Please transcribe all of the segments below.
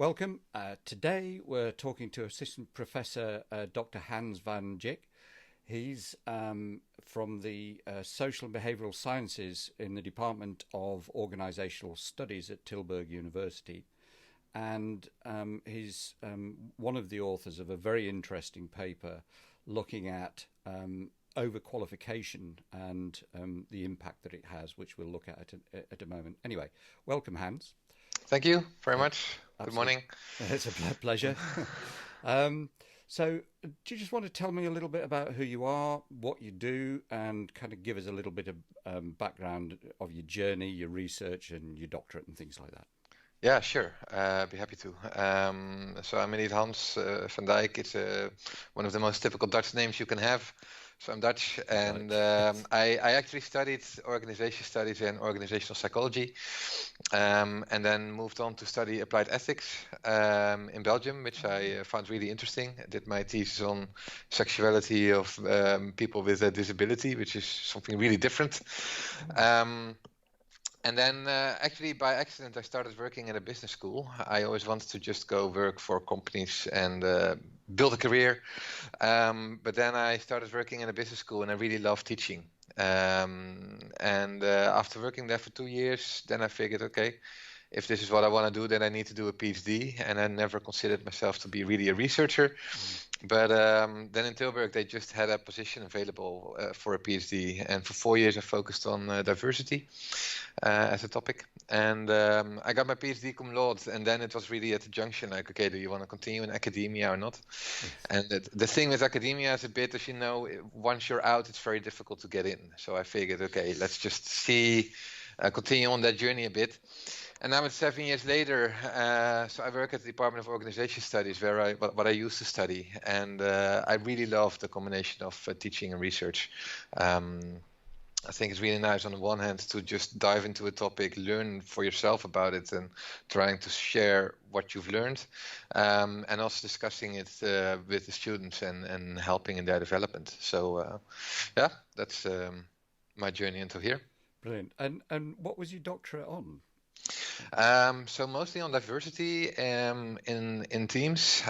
welcome. Today we're talking to Assistant Professor Dr. Hans van Dijk. He's from the Social and Behavioural Sciences in the Department of Organisational Studies at Tilburg University. And he's one of the authors of a very interesting paper looking at overqualification and the impact that it has, which we'll look at a moment. Anyway, welcome, Hans. Thank you very much. Good morning. It's a pleasure. So do you just want to tell me a little bit about who you are, what you do, and kind of give us a little bit of background of your journey, your research, and your doctorate and things like that? Yeah, sure. I'd be happy to. So I'm indeed Hans van Dijk. It's one of the most typical Dutch names you can have. So I'm Dutch, and I actually studied organization studies and organizational psychology, and then moved on to study applied ethics in Belgium, which I found really interesting. I did my thesis on sexuality of people with a disability, which is something really different. And then actually by accident, I started working at a business school. I always wanted to just go work for companies and build a career. But then I started working in a business school and I really loved teaching. And after working there for 2 years, then I figured, okay, if this is what I want to do, then I need to do a PhD. And I never considered myself to be really a researcher. But then in Tilburg, they just had a position available for a PhD. And for 4 years, I focused on diversity as a topic. And I got my PhD cum laude. And then it was really at the junction, like, okay, do you want to continue in academia or not? And the thing with academia is a bit, as you know, once you're out, it's very difficult to get in. So I figured, okay, let's just continue on that journey a bit. And now it's 7 years later, so I work at the Department of Organization Studies, where what I used to study, and I really love the combination of teaching and research. I think it's really nice on the one hand to just dive into a topic, learn for yourself about it, and trying to share what you've learned, and also discussing it with the students and helping in their development. So yeah, that's my journey until here. Brilliant. And what was your doctorate on? So mostly on diversity in teams.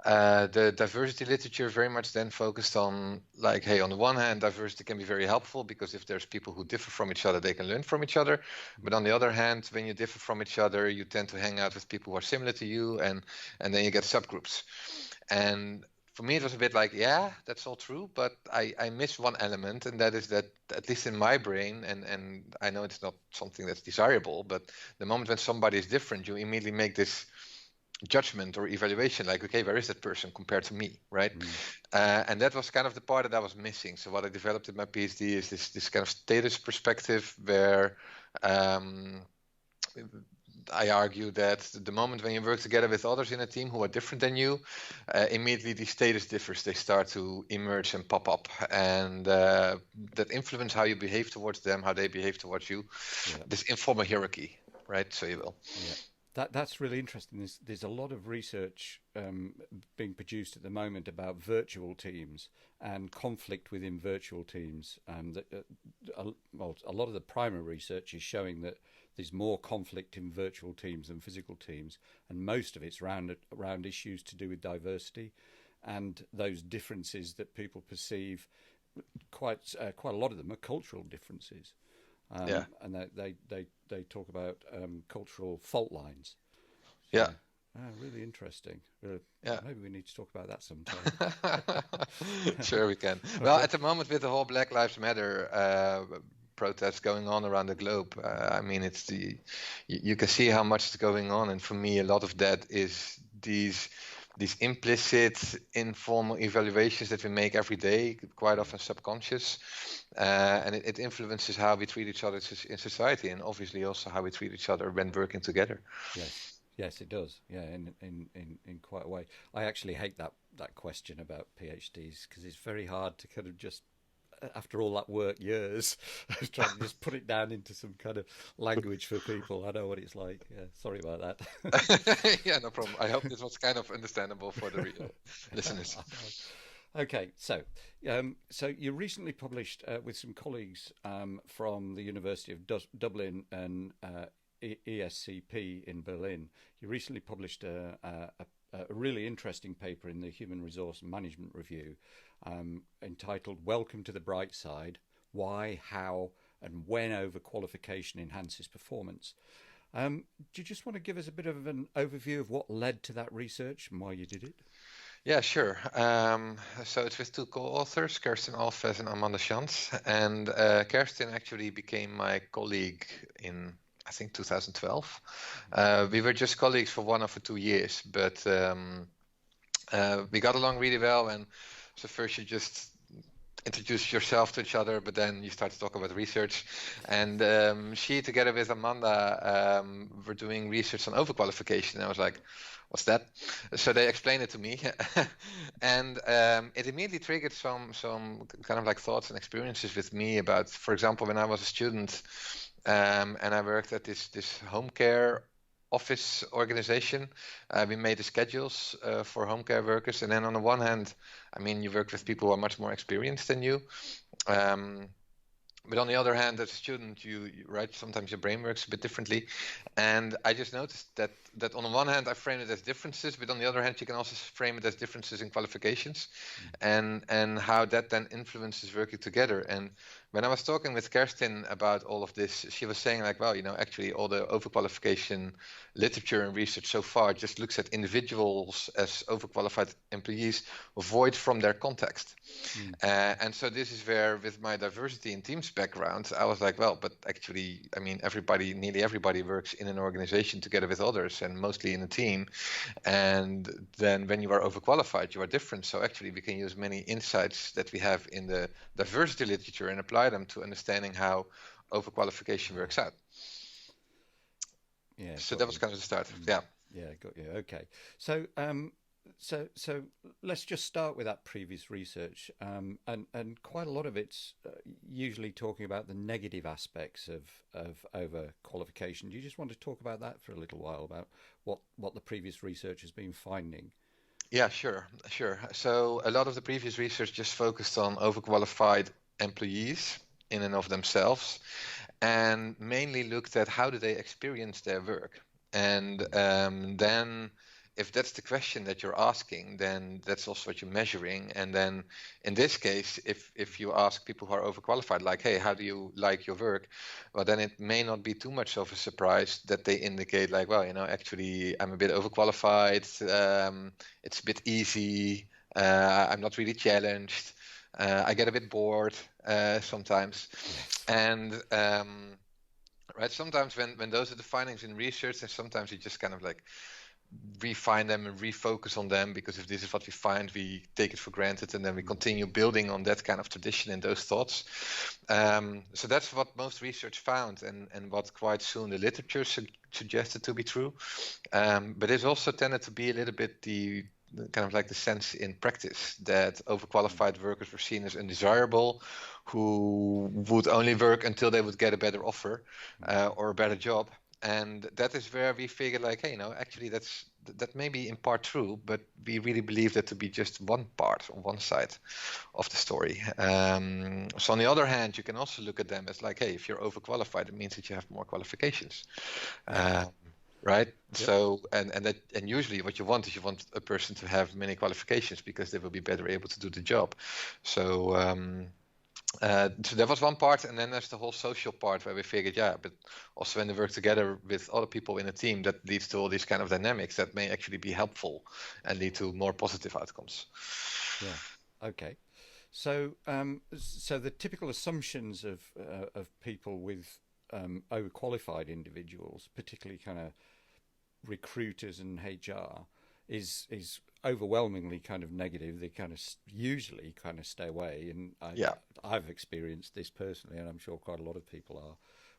The diversity literature very much then focused on, like, hey, on the one hand, diversity can be very helpful because if there's people who differ from each other, they can learn from each other. But on the other hand, when you differ from each other, you tend to hang out with people who are similar to you, and then you get subgroups. And for me, it was a bit like, yeah, that's all true, but I miss one element, and that is that, at least in my brain, and I know it's not something that's desirable, but the moment when somebody is different, you immediately make this judgment or evaluation, like, okay, where is that person compared to me, right? And that was kind of the part that I was missing. So what I developed in my PhD is this kind of status perspective where I argue that the moment when you work together with others in a team who are different than you, immediately the status differs. They start to emerge and pop up, and that influence how you behave towards them, how they behave towards you. Yeah. This informal hierarchy, right? So you will. Yeah. That's really interesting. There's a lot of research being produced at the moment about virtual teams and conflict within virtual teams. A lot of the primary research is showing that there's more conflict in virtual teams than physical teams, and most of it's around issues to do with diversity and those differences that people perceive. Quite a lot of them are cultural differences. And they talk about cultural fault lines. So, yeah. Really interesting. Yeah. Maybe we need to talk about that sometime. Sure, we can. Okay. Well, at the moment with the whole Black Lives Matter protests going on around the globe, I mean, you can see how much is going on, and for me, a lot of that is these implicit, informal evaluations that we make every day, quite often subconscious, and it influences how we treat each other in society, and obviously also how we treat each other when working together. Yes, it does. Yeah, in quite a way. I actually hate that question about PhDs because it's very hard to kind of just, after all that work, years, trying to just put it down into some kind of language for people. I know what it's like. Yeah, sorry about that. Yeah, no problem. I hope this was kind of understandable for the listeners. Okay, so you recently published with some colleagues from the University of Dublin and ESCP in Berlin, you recently published a really interesting paper in the Human Resource Management Review entitled Welcome to the Bright Side, Why, How and When Overqualification Enhances Performance. Do you just want to give us a bit of an overview of what led to that research and why you did it? Yeah, sure. So it's with two co-authors, Kerstin Alves and Amanda Schanz. And Kerstin actually became my colleague in, I think, 2012. We were just colleagues for 1 or 2 years, but we got along really well. And so first you just introduce yourself to each other, but then you start to talk about research. And she, together with Amanda, were doing research on overqualification. And I was like, what's that? So they explained it to me, and it immediately triggered some kind of like thoughts and experiences with me about, for example, when I was a student, and I worked at this home care office organization. We made the schedules for home care workers, and then on the one hand, I mean, you work with people who are much more experienced than you. But on the other hand, as a student, you right, sometimes your brain works a bit differently. And I just noticed that on the one hand, I frame it as differences, but on the other hand, you can also frame it as differences in qualifications, and how that then influences working together. And when I was talking with Kerstin about all of this, she was saying like, well, actually all the overqualification literature and research so far just looks at individuals as overqualified employees void from their context. And so this is where, with my diversity in teams background, I was like, well, but actually, I mean, nearly everybody works in an organization together with others and mostly in a team. And then when you are overqualified, you are different. So actually, we can use many insights that we have in the diversity literature and apply them to understanding how overqualification works out. Yeah. So that was kind of the start. Yeah. Yeah, got you. Okay. So so let's just start with that previous research, and quite a lot of it's usually talking about the negative aspects of overqualification. Do you just want to talk about that for a little while, about what the previous research has been finding? Yeah, sure. So a lot of the previous research just focused on overqualified employees in and of themselves, and mainly looked at how do they experience their work. And then if that's the question that you're asking, then that's also what you're measuring. And then in this case, if you ask people who are overqualified, like, hey, how do you like your work? Well, then it may not be too much of a surprise that they indicate like, well, actually I'm a bit overqualified. It's a bit easy. I'm not really challenged. I get a bit bored sometimes. Yes. And right, sometimes when those are the findings in research, and sometimes you just kind of like refine them and refocus on them, because if this is what we find, we take it for granted, and then we continue building on that kind of tradition and those thoughts. So that's what most research found, and what quite soon the literature suggested to be true. But it's also tended to be a little bit the kind of like the sense in practice that overqualified workers were seen as undesirable, who would only work until they would get a better offer or a better job. And that is where we figured like, hey, actually that may be in part true, but we really believe that to be just one part on one side of the story. So on the other hand, you can also look at them as like, hey, if you're overqualified, it means that you have more qualifications. Right. Yep. So and usually what you want is you want a person to have many qualifications because they will be better able to do the job. So so that was one part, and then there's the whole social part where we figured, but also when they work together with other people in a team, that leads to all these kind of dynamics that may actually be helpful and lead to more positive outcomes. Yeah. Okay. So so the typical assumptions of people with overqualified individuals, particularly kind of recruiters and HR, is overwhelmingly kind of negative. They kind of usually kind of stay away, and I've experienced this personally, and I'm sure quite a lot of people are,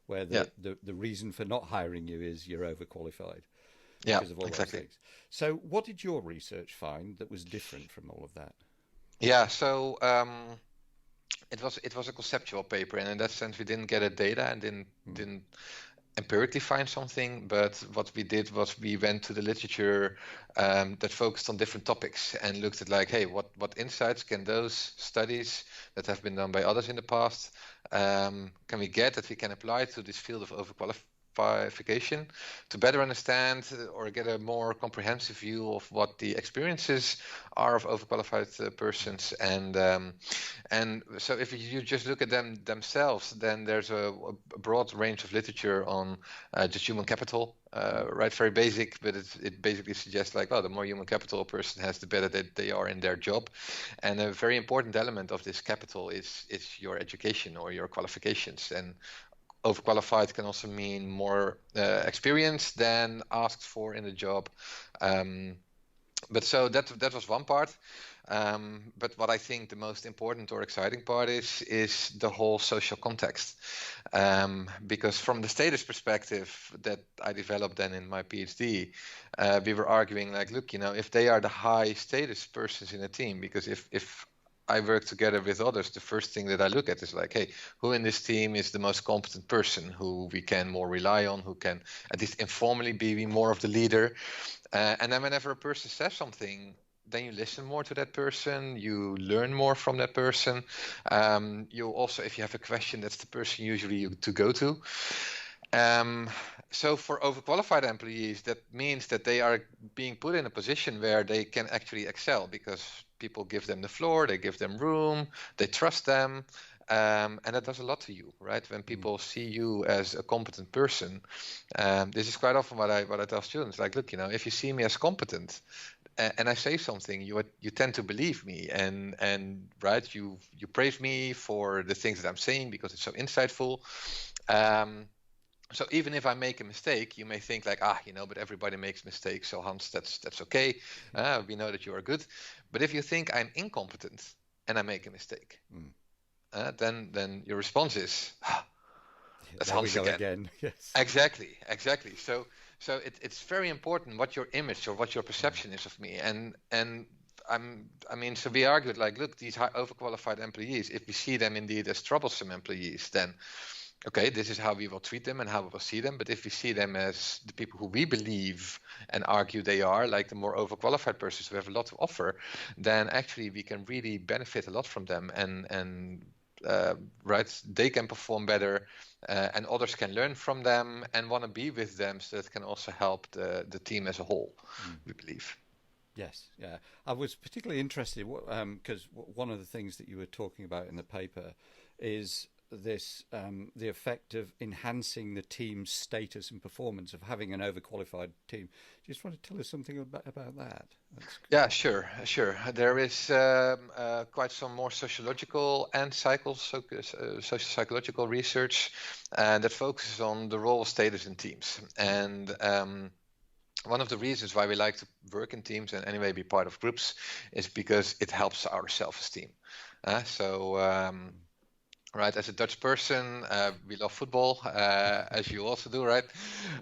where the reason for not hiring you is you're overqualified because of all those things. So what did your research find that was different from all of that? So it was a conceptual paper, and in that sense we didn't get a data and didn't empirically find something, but what we did was we went to the literature that focused on different topics and looked at like, hey, what insights can those studies that have been done by others in the past can we get that we can apply to this field of overqualification overqualification to better understand or get a more comprehensive view of what the experiences are of overqualified persons. And so if you just look at them themselves, then there's a broad range of literature on just human capital. Right, very basic, but it basically suggests like, oh, the more human capital a person has, the better that they are in their job. And a very important element of this capital is your education or your qualifications. And overqualified can also mean more experience than asked for in the job. But so that was one part. But what I think the most important or exciting part is the whole social context. Because from the status perspective that I developed then in my PhD, we were arguing like, look, if they are the high status persons in a team, because if I work together with others, the first thing that I look at is like, hey, who in this team is the most competent person, who we can more rely on, who can at least informally be more of the leader. And then whenever a person says something, then you listen more to that person, you learn more from that person. You also, if you have a question, that's the person usually to go to. So for overqualified employees, that means that they are being put in a position where they can actually excel because people give them the floor, they give them room, they trust them. And that does a lot to you, right? When people see you as a competent person, this is quite often what I tell students. Like, look, if you see me as competent, and I say something, you tend to believe me, and right, you praise me for the things that I'm saying because it's so insightful. So even if I make a mistake, you may think like, but everybody makes mistakes, so Hans, that's okay. We know that you are good. But if you think I'm incompetent and I make a mistake, then your response is, that's Hans again. Yes. Exactly. So it's very important what your image or what your perception is of me. And so we argued like, look, these high overqualified employees, if we see them indeed as troublesome employees, then okay, this is how we will treat them and how we will see them. But if we see them as the people who we believe and argue they are, like the more overqualified persons who have a lot to offer, then actually we can really benefit a lot from them. And right, they can perform better, and others can learn from them and want to be with them, so that can also help the team as a whole, we believe. Yes, yeah. I was particularly interested because one of the things that you were talking about in the paper is this the effect of enhancing the team's status and performance of having an overqualified team. Do you just want to tell us something about that? Yeah, sure. There is quite some more sociological and social psychological research that focuses on the role of status in teams. And one of the reasons why we like to work in teams and anyway be part of groups is because it helps our self-esteem. Right, as a Dutch person, we love football, as you also do, right?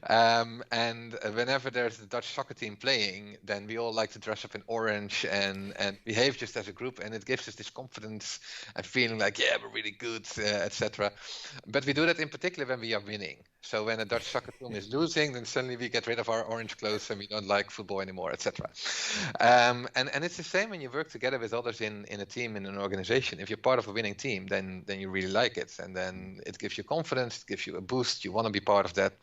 And whenever there's the Dutch soccer team playing, then we all like to dress up in orange and behave just as a group, and it gives us this confidence and feeling like, yeah, we're really good, etc. But we do that in particular when we are winning. So when a Dutch soccer team is losing, then suddenly we get rid of our orange clothes and we don't like football anymore, etc. And it's the same when you work together with others in a team, in an organization. If you're part of a winning team, then you really like it, and then it gives you confidence, it gives you a boost, you want to be part of that.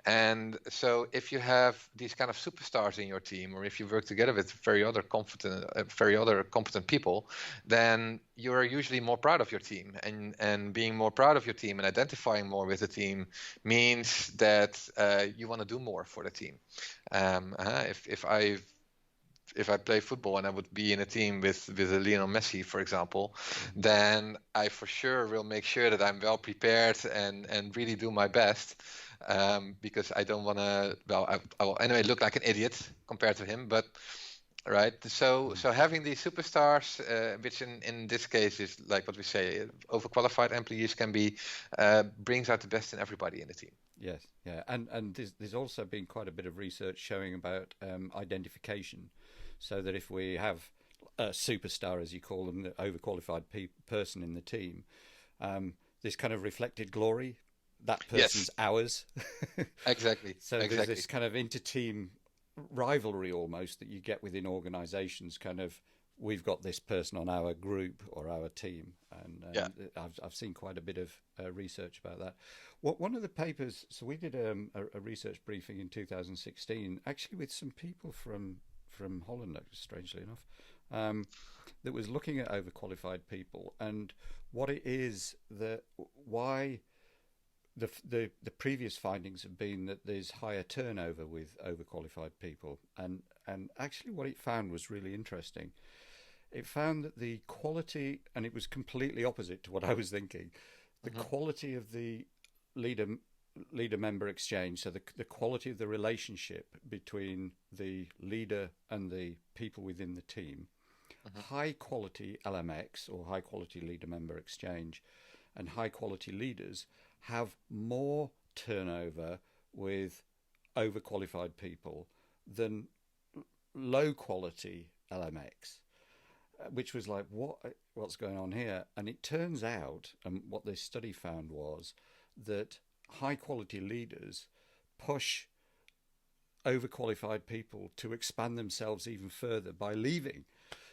And so if you have these kind of superstars in your team, or if you work together with very other competent people, then you're usually more proud of your team, and being more proud of your team and identifying more with the team means that you want to do more for the team. If I play football and I would be in a team with a Lionel Messi, for example, then I for sure will make sure that I'm well prepared and really do my best, because I don't want to. Well, I will anyway look like an idiot compared to him, but. Right, so having these superstars, which in this case is like what we say, overqualified employees can be, brings out the best in everybody in the team. Yes, yeah, and there's also been quite a bit of research showing about identification, so that if we have a superstar, as you call them, the overqualified person in the team, this kind of reflected glory, that person's ours. Exactly. So there's this kind of inter-team rivalry almost that you get within organisations, kind of we've got this person on our group or our team, and Yeah. I've seen quite a bit of research about that. One of the papers, so we did a research briefing in 2016, actually with some people from Holland, strangely enough, that was looking at overqualified people and what it is that why the previous findings have been that there's higher turnover with overqualified people, and actually what it found was really interesting. It found that the quality, and it was completely opposite to what I was thinking, the quality of the leader member exchange, so the quality of the relationship between the leader and the people within the team, high quality LMX or high quality leader member exchange, and high quality leaders have more turnover with overqualified people than low quality LMX, which was like, what's going on here? And it turns out, and what this study found was that high quality leaders push overqualified people to expand themselves even further by leaving.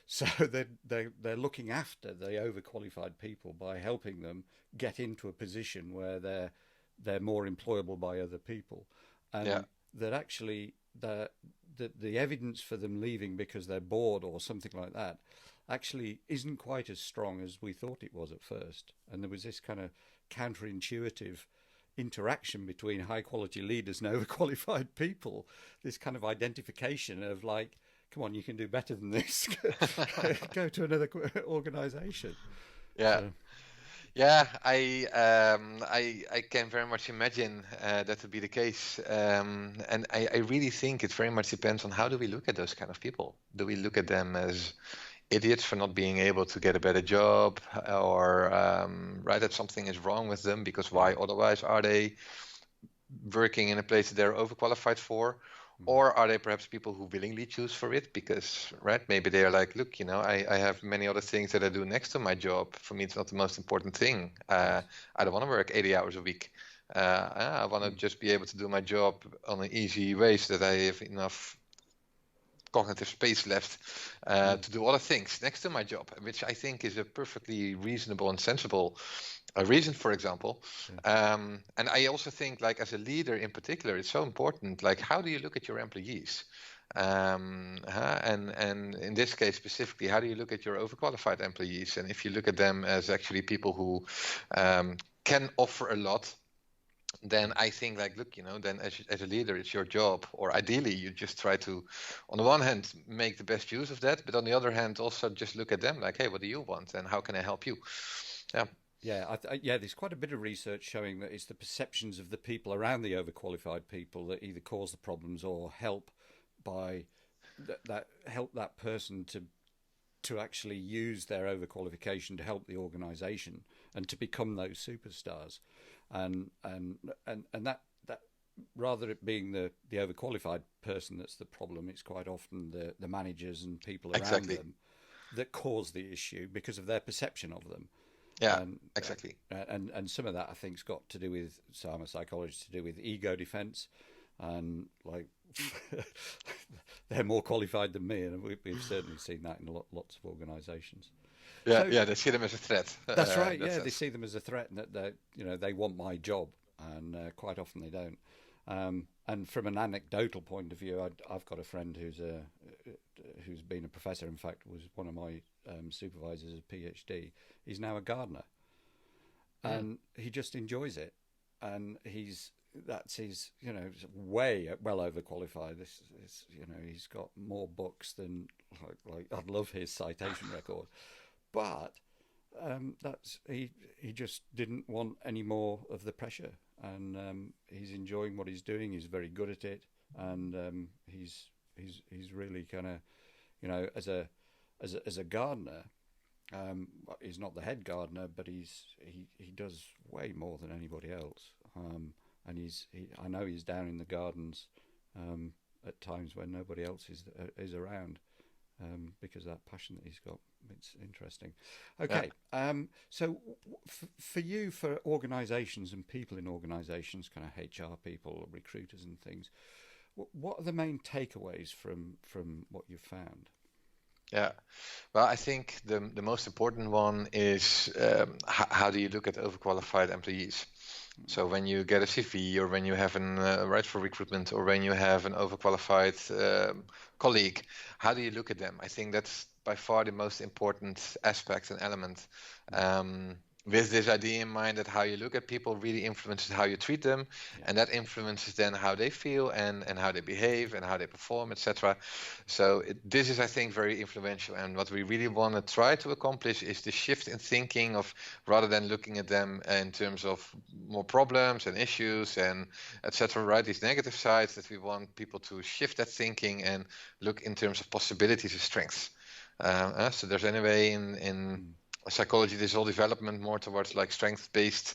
So they're looking after the overqualified people by helping them get into a position where they're more employable by other people, and that actually the evidence for them leaving because they're bored or something like that actually isn't quite as strong as we thought it was at first. And there was this kind of counterintuitive interaction between high quality leaders and overqualified people, this kind of identification of like, come on, you can do better than this. Go to another organization. Yeah. So. Yeah, I can very much imagine that to be the case, and I really think it very much depends on how do we look at those kind of people. Do we look at them as idiots for not being able to get a better job, or right, that something is wrong with them because why otherwise are they working in a place that they're overqualified for? Or are they perhaps people who willingly choose for it because, right, maybe they're like, look, I have many other things that I do next to my job. For me, it's not the most important thing. I don't want to work 80 hours a week. I want to just be able to do my job on an easy way so that I have enough cognitive space left to do other things next to my job, which I think is a perfectly reasonable and sensible reason, for example. And I also think, like, as a leader in particular, it's so important, like, how do you look at your employees? And in this case specifically, how do you look at your overqualified employees? And if you look at them as actually people who can offer a lot, then I think, like, look, then as a leader, it's your job, or ideally you just try to, on the one hand, make the best use of that, but on the other hand, also just look at them like, hey, what do you want and how can I help you? Yeah, there's quite a bit of research showing that it's the perceptions of the people around the overqualified people that either cause the problems or help by help that person to actually use their overqualification to help the organisation and to become those superstars, and that rather it being the overqualified person that's the problem, it's quite often the managers and people around them that cause the issue because of their perception of them. Yeah, exactly. And some of that I think's got to do with, so I'm a psychologist, to do with ego defense, and like they're more qualified than me, and we've certainly seen that in lots of organisations. Yeah, they see them as a threat. That's right. Yeah, they see them as a threat, and that they want my job, and quite often they don't. And from an anecdotal point of view, I've got a friend who's been a professor. In fact, was one of my supervisors as a PhD. He's now a gardener, and he just enjoys it. And that's his, way well overqualified. This is, he's got more books than like I'd love his citation record, but he just didn't want any more of the pressure, and he's enjoying what he's doing. He's very good at it, and he's really kind of, as a gardener, he's not the head gardener, but he does way more than anybody else. And I know he's down in the gardens at times when nobody else is around, because of that passion that he's got. It's interesting. Okay, so for you, for organisations and people in organisations, kind of HR people, recruiters and things, what are the main takeaways from what you've found? Yeah. Well, I think the most important one is how do you look at overqualified employees? So when you get a CV, or when you have an right for recruitment, or when you have an overqualified colleague, how do you look at them? I think that's by far the most important aspect and element. Um, with this idea in mind that how you look at people really influences how you treat them, and that influences then how they feel and how they behave and how they perform, etc. So this is, I think, very influential. And what we really want to try to accomplish is the shift in thinking of, rather than looking at them in terms of more problems and issues and etc., right? These negative sides, that we want people to shift that thinking and look in terms of possibilities and strengths. So there's anyway in psychology, this whole development more towards like strength-based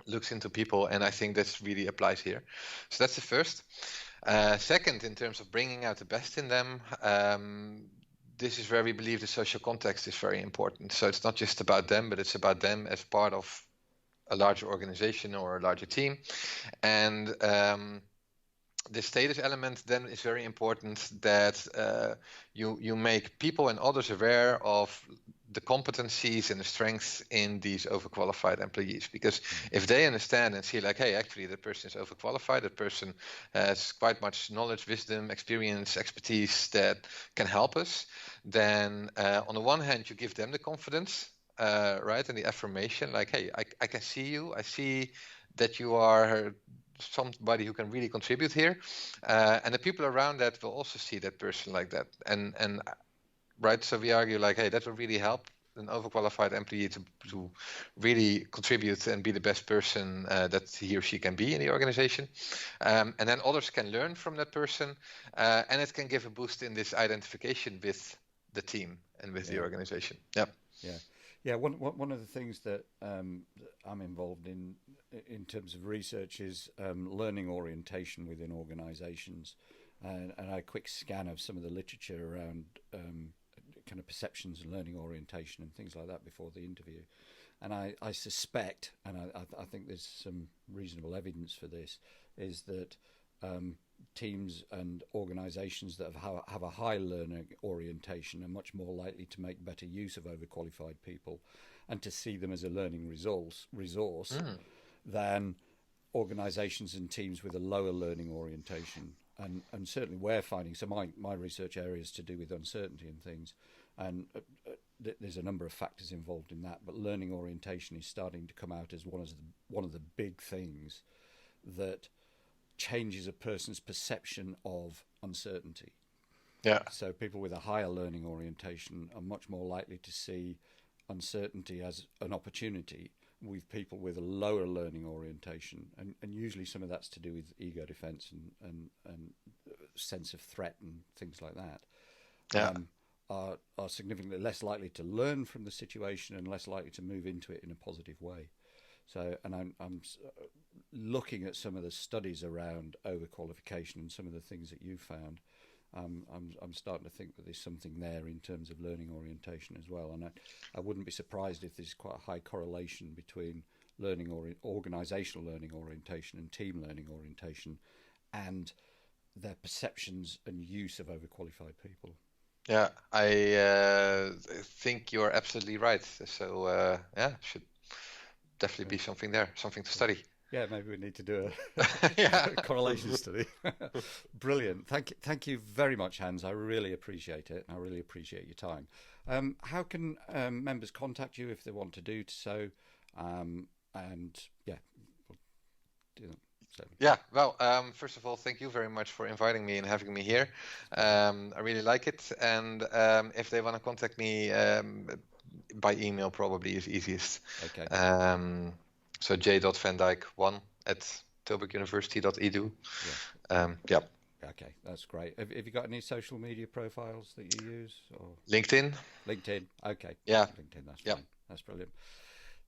looks into people, and I think this really applies here. So that's the first. Second, in terms of bringing out the best in them, this is where we believe the social context is very important. So it's not just about them, but it's about them as part of a larger organization or a larger team. And the status element then is very important, that you make people and others aware of the competencies and the strengths in these overqualified employees. Because if they understand and see like, hey, actually that person is overqualified, that person has quite much knowledge, wisdom, experience, expertise that can help us, then on the one hand you give them the confidence, right, and the affirmation, like, hey, I can see you, I see that you are somebody who can really contribute here, and the people around that will also see that person like that, and right, so we argue like, hey, that will really help an overqualified employee to really contribute and be the best person that he or she can be in the organization, and then others can learn from that person, and it can give a boost in this identification with the team and with the organization. Yeah, one of the things that I'm involved in terms of research is learning orientation within organisations, and I had a quick scan of some of the literature around kind of perceptions and learning orientation and things like that before the interview, and I suspect, and I think there's some reasonable evidence for this, is that teams and organisations that have a high learning orientation are much more likely to make better use of overqualified people and to see them as a learning resource than organisations and teams with a lower learning orientation. And certainly we're finding, so my research area is to do with uncertainty and things, and there's a number of factors involved in that, but learning orientation is starting to come out as one of the big things that changes a person's perception of uncertainty. Yeah. So people with a higher learning orientation are much more likely to see uncertainty as an opportunity, with people with a lower learning orientation, and usually some of that's to do with ego defense and sense of threat and things like that. Are significantly less likely to learn from the situation and less likely to move into it in a positive way. So, and I'm looking at some of the studies around overqualification and some of the things that you found. I'm starting to think that there's something there in terms of learning orientation as well, and I wouldn't be surprised if there's quite a high correlation between learning or organisational learning orientation and team learning orientation, and their perceptions and use of overqualified people. Yeah, I think you're absolutely right. So should definitely be something there, something to study. Yeah, maybe we need to do a correlation study. Brilliant. Thank you very much, Hans. I really appreciate it, and I really appreciate your time. How can members contact you if they want to do so? And yeah, we'll do that. So. Yeah, well, first of all, thank you very much for inviting me and having me here. I really like it. And if they want to contact me by email, probably is easiest. Okay. So j.vandijk1@tilburguniversity.edu. Yeah. Okay, that's great. Have you got any social media profiles that you use? Or LinkedIn. Okay. Yeah. LinkedIn. That's fine. That's brilliant.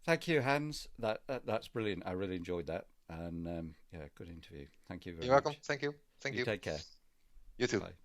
Thank you, Hans. That's brilliant. I really enjoyed that, and good interview. Thank you very much. You're welcome. Thank you. You take care. You too. Bye.